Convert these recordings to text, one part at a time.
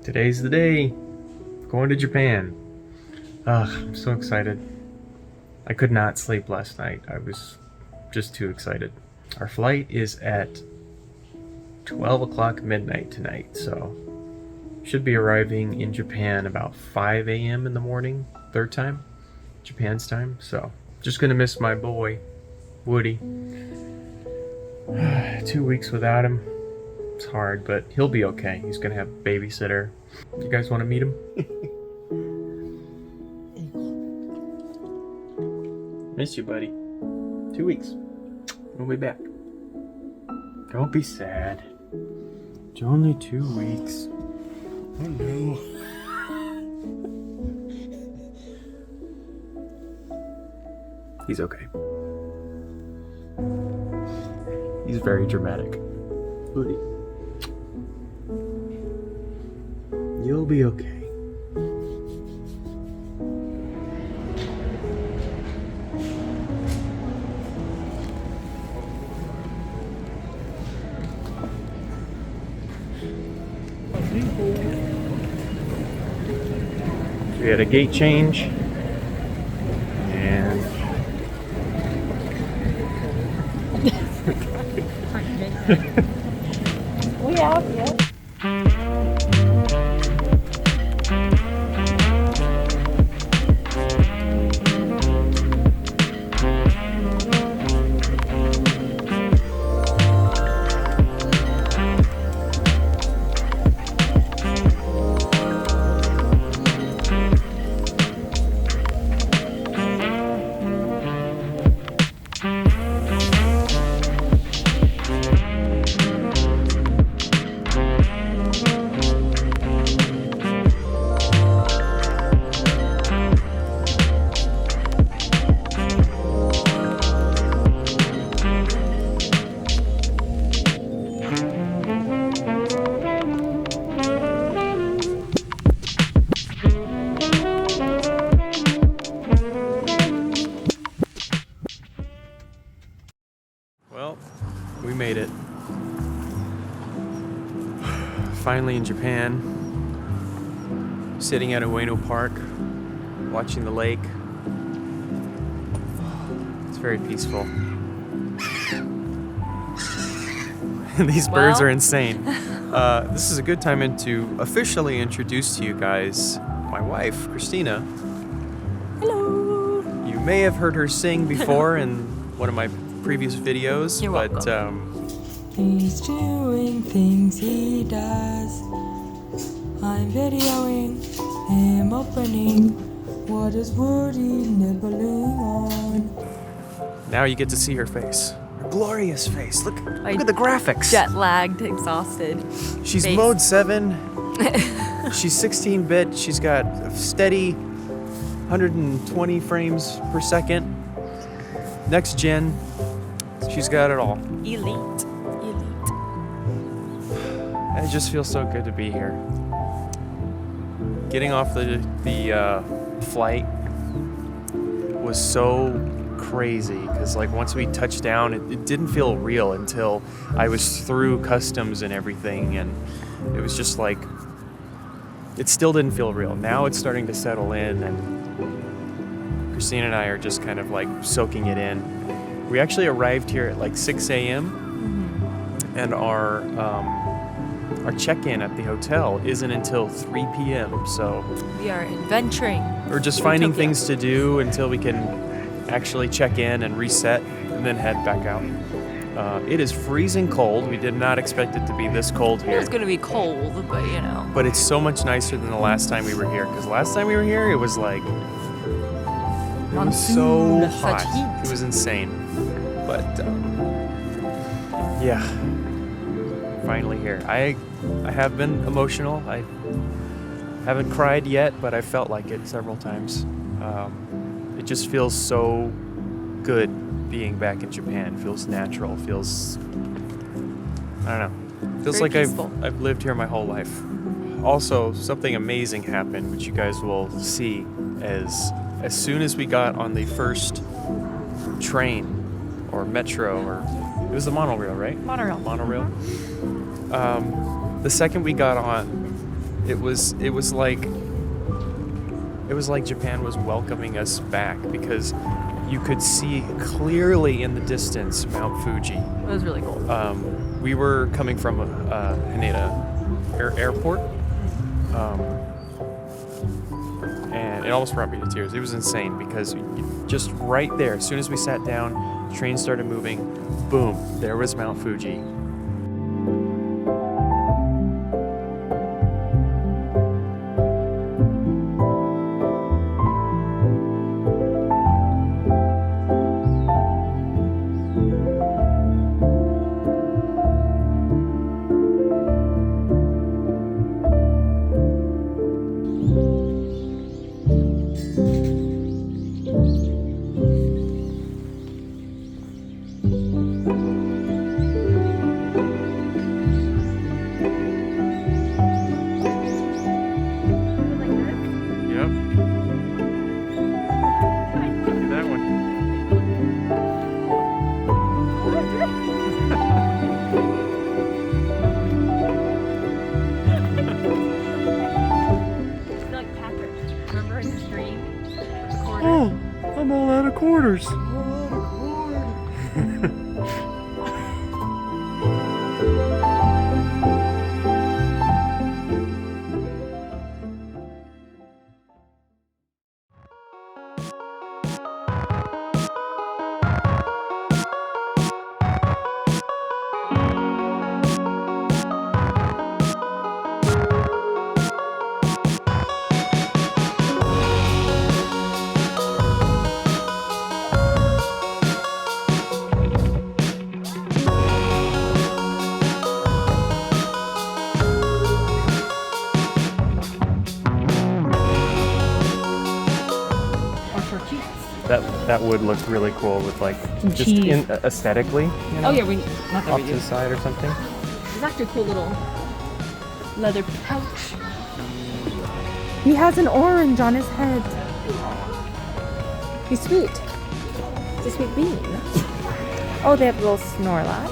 Today's the day. Going to Japan. Ugh, I'm so excited. I could not sleep last night. I was just too excited. Our flight is at 12 o'clock midnight tonight, so should be arriving in Japan about 5 a.m. in the morning, third time, Japan's time. So just gonna miss my boy, Woody. 2 weeks without him. It's hard, but he'll be okay. He's gonna have a babysitter. You guys want to meet him? Miss you, buddy. 2 weeks. We'll be back. Don't be sad. It's only 2 weeks. Oh no. He's okay. He's very dramatic. Woody. You'll be okay. We had a gate change, and we have, yeah. well, we made it. Finally in Japan. Sitting at Ueno Park, watching the lake. It's very peaceful. These birds are insane. This is a good time to officially introduce to you guys my wife, Christina. Hello. You may have heard her sing before in one of my previous videos. You're but welcome. He's doing things he does. I'm videoing him opening. What is Woody nibbling on? now you get to see her face. Her glorious face. Look at the graphics. Jet lagged, exhausted. She's face. mode 7. She's 16-bit. She's got a steady 120 frames per second. Next gen. She's got it all. Elite. It just feels so good to be here. Getting off the flight was so crazy because like once we touched down, it didn't feel real until I was through customs and everything, and it was just like it still didn't feel real. Now it's starting to settle in, and Christine and I are just kind of like soaking it in. We actually arrived here at like 6 a.m. and our check-in at the hotel isn't until 3 p.m. So We are adventuring. we're just finding things to do until we can actually check in and reset and then head back out. It is freezing cold. We did not expect it to be this cold It here. was gonna be cold, but you know. But it's so much nicer than the last time we were here. Because last time we were here, it was like it was so Monsoon, such hot. heat. It was insane. But yeah, finally here. I have been emotional. I haven't cried yet, but I felt like it several times. It just feels so good being back in Japan. Feels natural. Feels, I don't know. Feels Very like peaceful. I've lived here my whole life. Also, something amazing happened, which you guys will see as soon as we got on the first train or metro, or it was the monorail, right? Monorail. Monorail. The second we got on, It was like Japan was welcoming us back because you could see clearly in the distance Mount Fuji. It was really cool. We were coming from Haneda Airport, and it almost brought me to tears. It was insane because just right there, as soon as we sat down, the train started moving, boom, there was Mount Fuji. Oh, I'm all out of quarters. That would look really cool with like Some just cheese. Aesthetically. You know, Oh yeah, not that off we to do. the side or something. There's actually a cool little leather pouch. He has an orange on his head. He's sweet. He's a sweet bean. Oh, they have little Snorlax.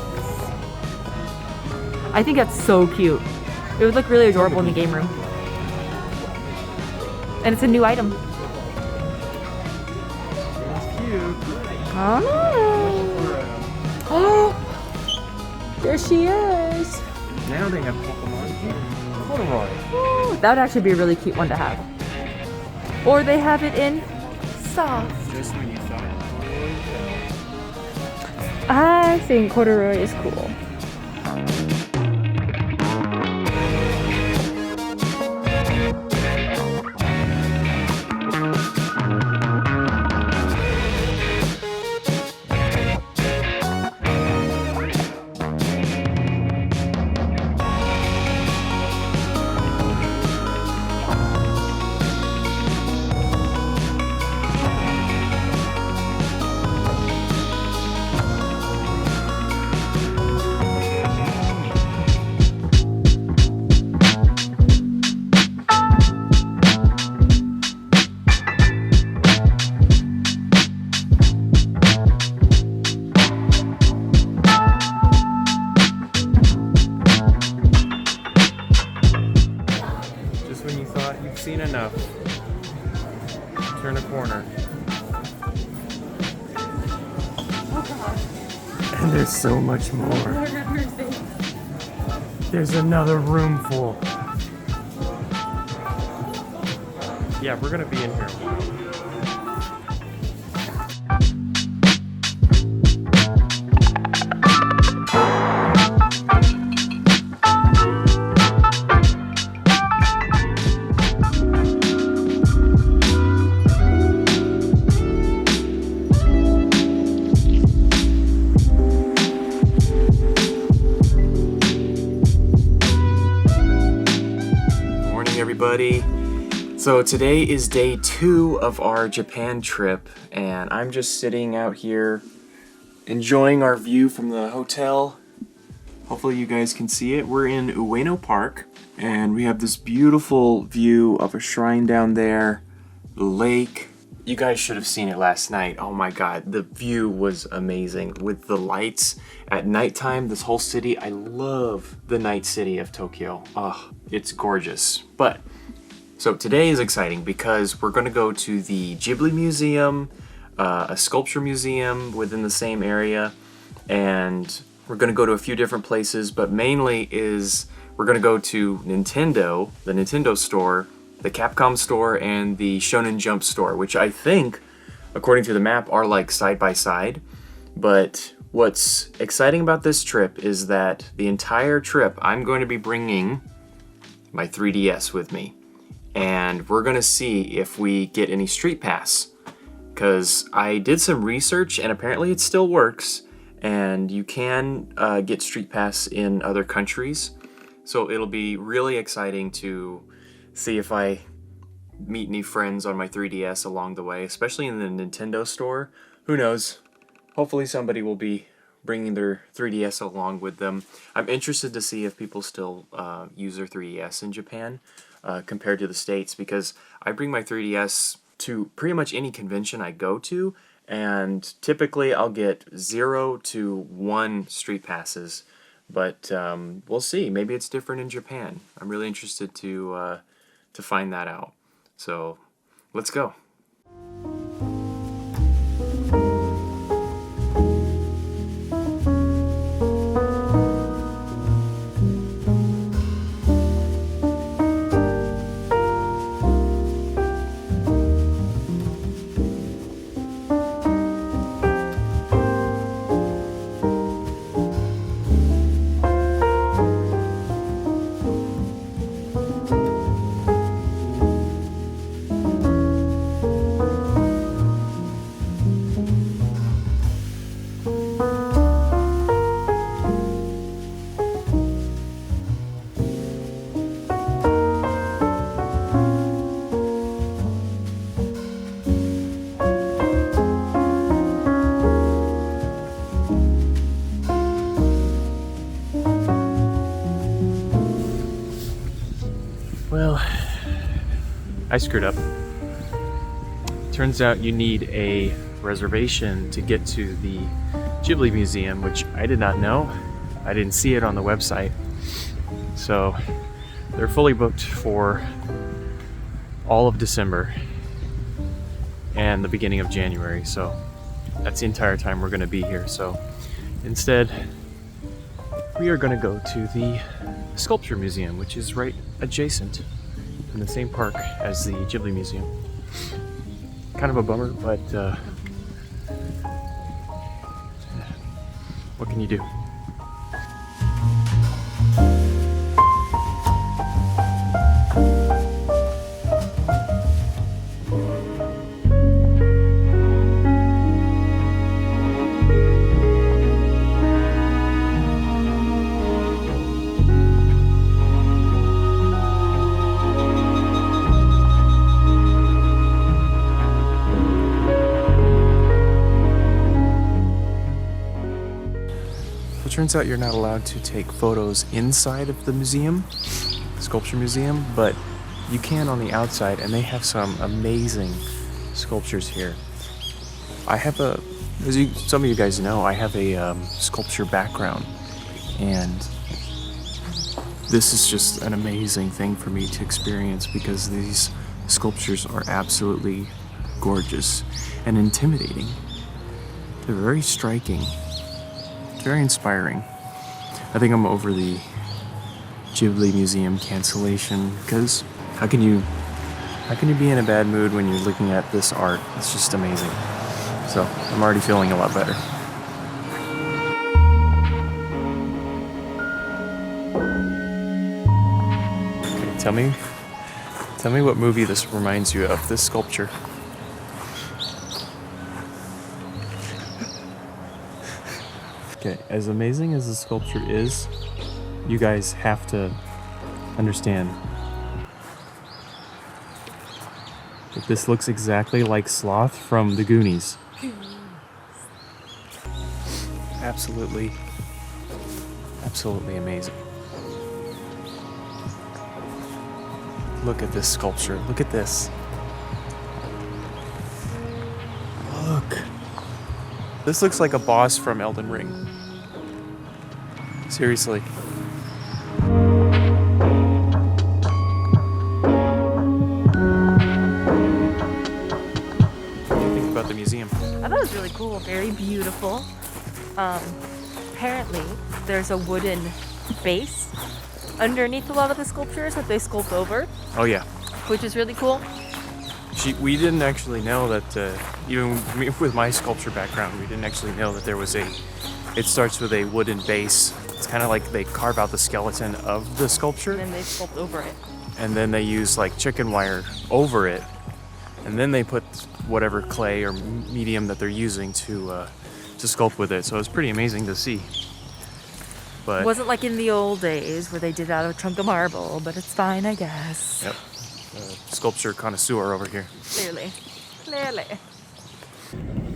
I think that's so cute. It would look really adorable in the game room. And it's a new item. Oh, there she is. Now they have Pokemon Corduroy. Oh, that would actually be a really cute one to have. Or they have it in soft. Just when you thought. I think corduroy is cool. Seen enough. Turn a corner. And there's so much more. There's another room full. Yeah, we're gonna be in here a while. Everybody. So today is day 2 of our Japan trip, and I'm just sitting out here enjoying our view from the hotel. Hopefully you guys can see it. We're in Ueno Park, and we have this beautiful view of a shrine down there, the lake. You guys should have seen it last night. Oh my god, the view was amazing with the lights at nighttime. This whole city, I love the night city of Tokyo. Oh, it's gorgeous. But so today is exciting because we're going to go to the Ghibli Museum, a sculpture museum within the same area, and we're going to go to a few different places, but mainly is we're going to go to Nintendo, the Nintendo store, the Capcom store, and the Shonen Jump store, which I think, according to the map, are like side by side. But what's exciting about this trip is that the entire trip I'm going to be bringing my 3DS with me. And we're going to see if we get any Street Pass. Because I did some research and apparently it still works. And you can get Street Pass in other countries. So it'll be really exciting to see if I meet any friends on my 3DS along the way, especially in the Nintendo store. Who knows? Hopefully somebody will be bringing their 3DS along with them. I'm interested to see if people still use their 3DS in Japan compared to the States, because I bring my 3DS to pretty much any convention I go to, and typically I'll get 0 to 1 Street Passes. But we'll see. Maybe it's different in Japan. I'm really interested to find that out. So let's go. Well, I screwed up. Turns out you need a reservation to get to the Ghibli Museum, which I did not know. I didn't see it on the website. So they're fully booked for all of December and the beginning of January. So that's the entire time we're going to be here. So instead, we are going to go to the Sculpture Museum, which is right adjacent in the same park as the Ghibli Museum. Kind of a bummer, but what can you do? It turns out you're not allowed to take photos inside of the museum, Sculpture Museum, but you can on the outside, and they have some amazing sculptures here. I have some of you guys know, I have a sculpture background, and this is just an amazing thing for me to experience because these sculptures are absolutely gorgeous and intimidating. They're very striking. Very inspiring. I think I'm over the Ghibli Museum cancellation, because how can you be in a bad mood when you're looking at this art? It's just amazing. So I'm already feeling a lot better. Okay, tell me what movie this reminds you of, this sculpture. Okay, as amazing as the sculpture is, you guys have to understand that this looks exactly like Sloth from the Goonies. Absolutely amazing. Look at this sculpture. Look at this. This looks like a boss from Elden Ring. Seriously. What do you think about the museum? I thought it was really cool, very beautiful. Apparently, there's a wooden base underneath a lot of the sculptures that they sculpt over, Oh yeah. which is really cool. We didn't actually know that, even with my sculpture background, we didn't actually know that there was it starts with a wooden base. It's kind of like they carve out the skeleton of the sculpture, And then they sculpt over it. and then they use like chicken wire over it, and then they put whatever clay or medium that they're using to sculpt with it. So it's pretty amazing to see. But It wasn't like in the old days where they did it out of a chunk of marble, but it's fine, I guess. yep, sculpture connoisseur over here. Clearly.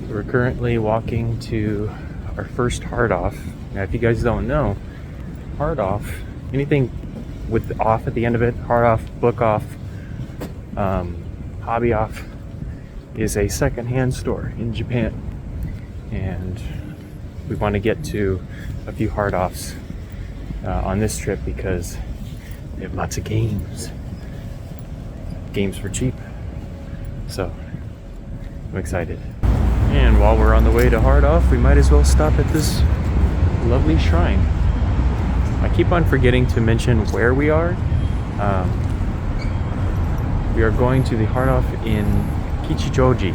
We're currently walking to our first hard off. Now, if you guys don't know, hard off, anything with off at the end of it, hard off, book off, hobby off, is a secondhand store in Japan. And we want to get to a few hard offs on this trip because they have lots of games. Games for cheap. So I'm excited. And while we're on the way to hard off, we might as well stop at this lovely shrine. I keep on forgetting to mention where we are. We are going to the hard off in Kichijoji.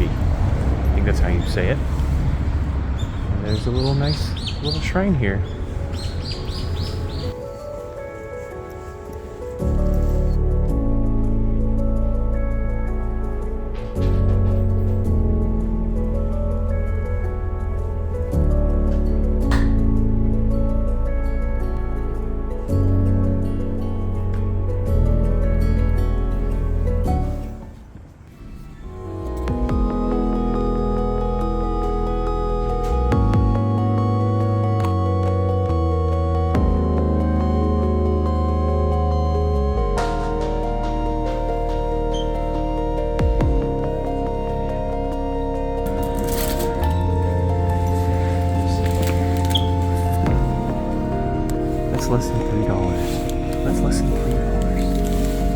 I think that's how you say it. And there's a nice little shrine here. That's less than $3. That's less than $3.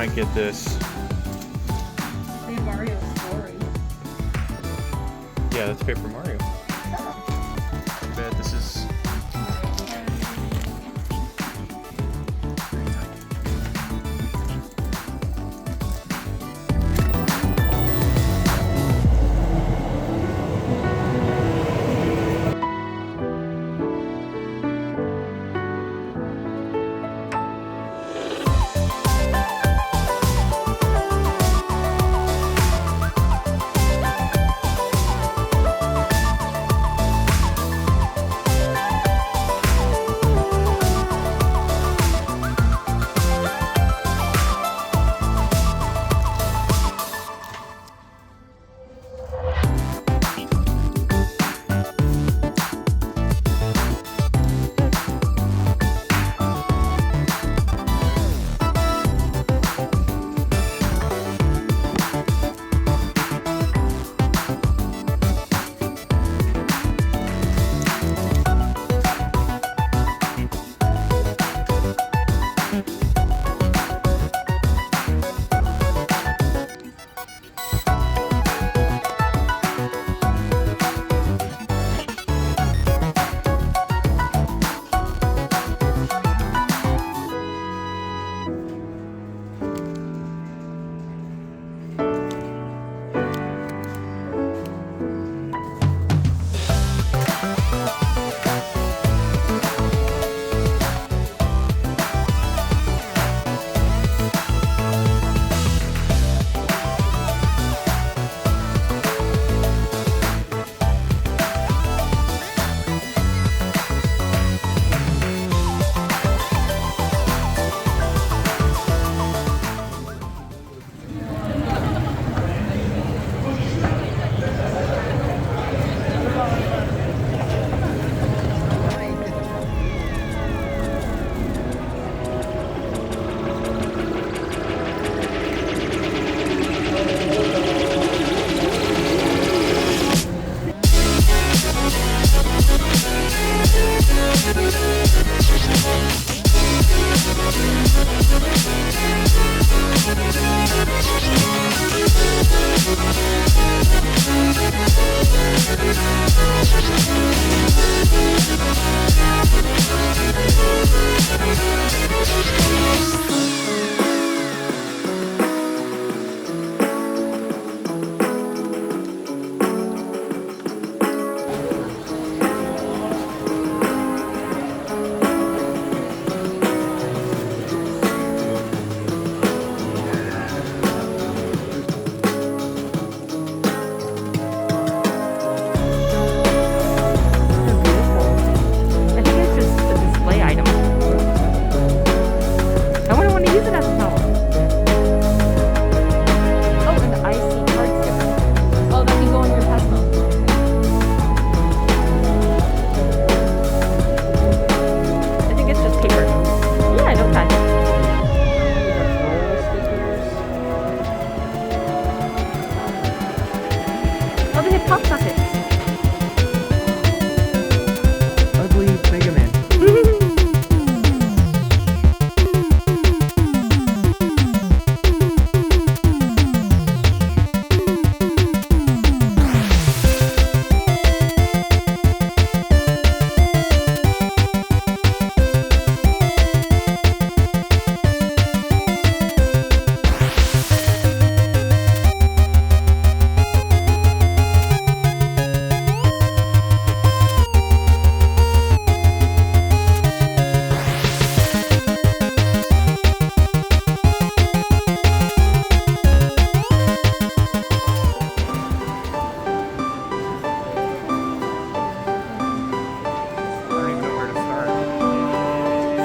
might get this. Say Mario Story. Yeah, that's Paper Mario. I bet this is.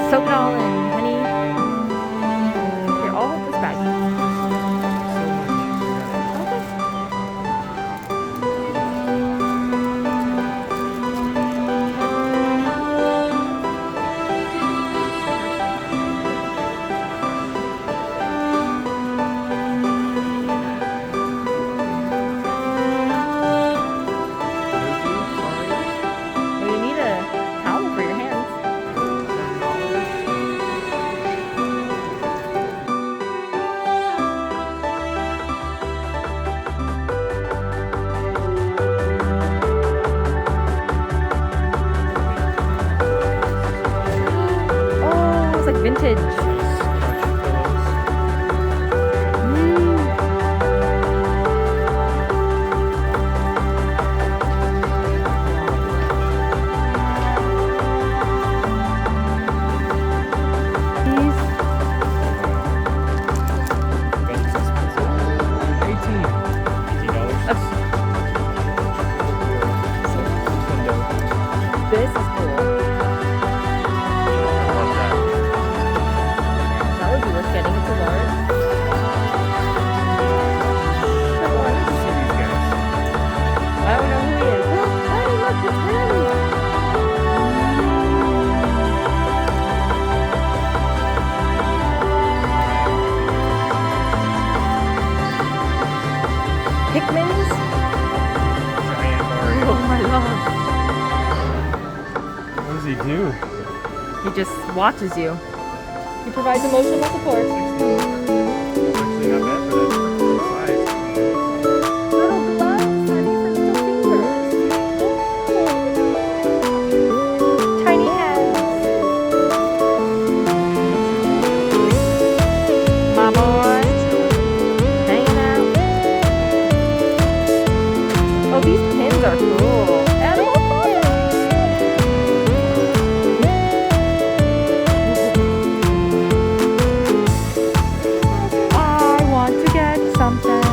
Soak it all in, honey. Here, all of this bag. Well, you need a towel for your hands. vintage. These. 18. That's, this is cool. I love that. That would be worth getting. It's a large. See these guys. I don't know who he is. Honey, look, it's him. Pikmin's? Giant Mario. Oh my love. What does he do? He just watches you. He provides emotional support. Actually not bad for that size. Little gloves, honey, for little fingers. Tiny hands. My boy. Hanging out. Oh, these pins are cool. Animal I want to get something.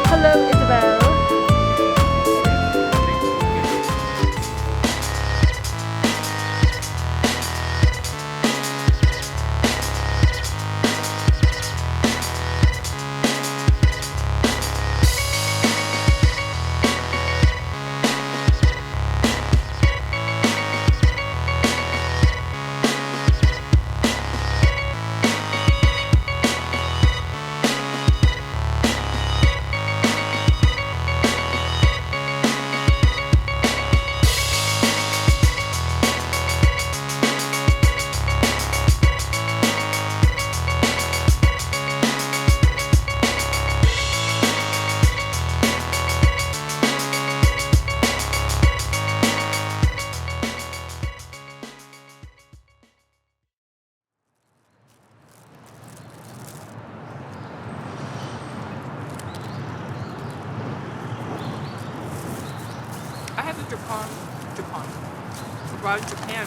Hello, Isabel. I have the Japan. Japan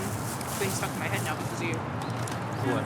thing stuck in my head now because you. What?